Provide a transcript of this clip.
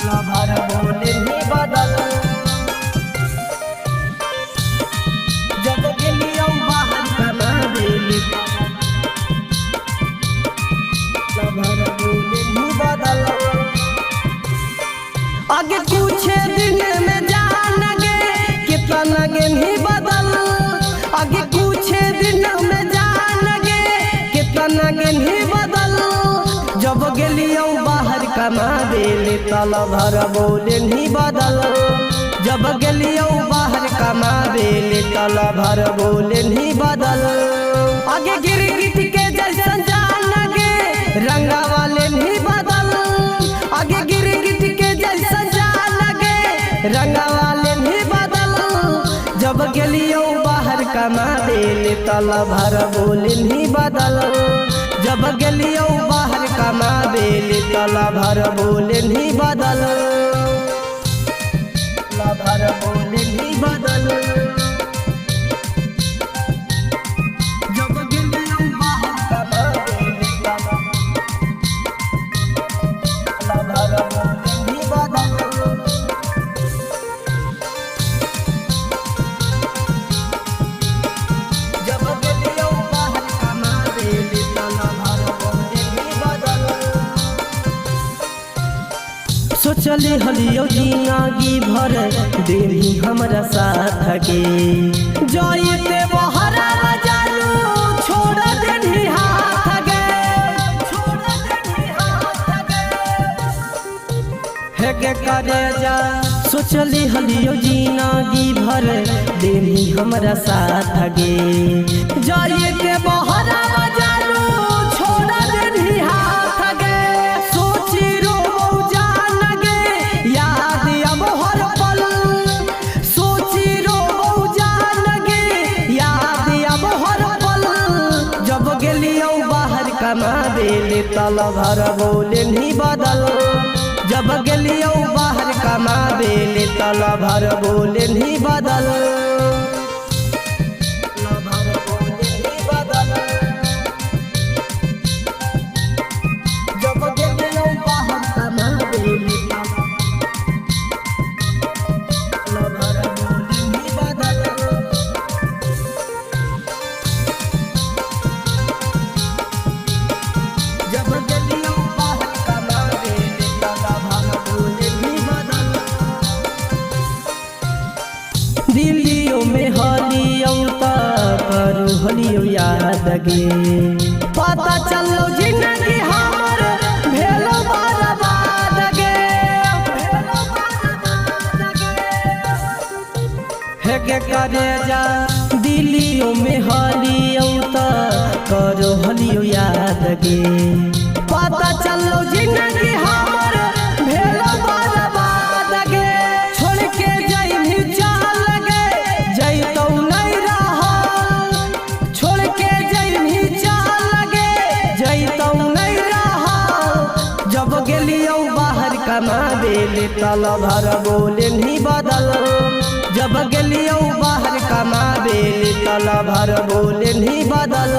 भर बोले नहीं बदल जब गेलियो बाहर कमा देली भर बोले नहीं बदल आगे कुछ दिन में जान गे कितना गे नहीं बदल आगे कुछ दिन में जान गे कितना गे नहीं बदल जब गेलियो बाहर कमा देली तल भर बोले नहीं बदल जब गेलियो बाहर कमा देली तल भर बोले नहीं बदल आगे गिर गिट के जैसन जान गे रंगा वाले नहीं बदल आगे गिर गिट के जैसन जान गे रंगा वाले नहीं बदल जब गेलियो बाहर कमा देली तल भर बोले नहीं बदल जब गेलियो बाहर कमा देली तल भर बोले नहीं बदल भर बोले नहीं बदल जब गेलियो बाहर कमा देली तल भर बोले नहीं बदल जब गेलियो बाहर कमा देली तल भर बोले नहीं बदल सोचली हलियो जिंदगी भर देवी हमरा साथ के जाइते बहरा जालू छोड़ देनी हाथ गे हे के करे जा सोचली हलियो जिंदगी भर देवी हमरा साथ गे जाइते बहरा जालू छोड़ देनी हाथ गे सोची रो जान गे याद अब हर पल सोची रो जान गे याद अब हर पल जब गेलियो बाहर कमा देली तल भर बोले नहीं बदल जब गेलियो बाहर कमा देली तल भर बोले नहीं बदल भर बोले नहीं बदल जब गेलियो बाहर कमा देली तल भर बोले नहीं बदल जब गेलियो बाहर कमा देली तल भर बोले नहीं बदल दिल्लियों में हलियो त करू हलियो याद गे पता चलो जिंदगी हमर भेलो बर्बाद गे हे के करे जा दिल्लियों में हलियो त करू हलियो याद गे पता चलो जिंदगी हमर भेलो बर्बाद गे छोड़ के जाइनी चाल गे जइतौ नहीं रहल छोड़ के जाइनी चाल गे जइतौ नहीं रहल जब गेलियो बाहर कमा देली तल भर बोले नहीं बदल जब गेलियो बाहर कमा देली तल भर बोले नहीं बदल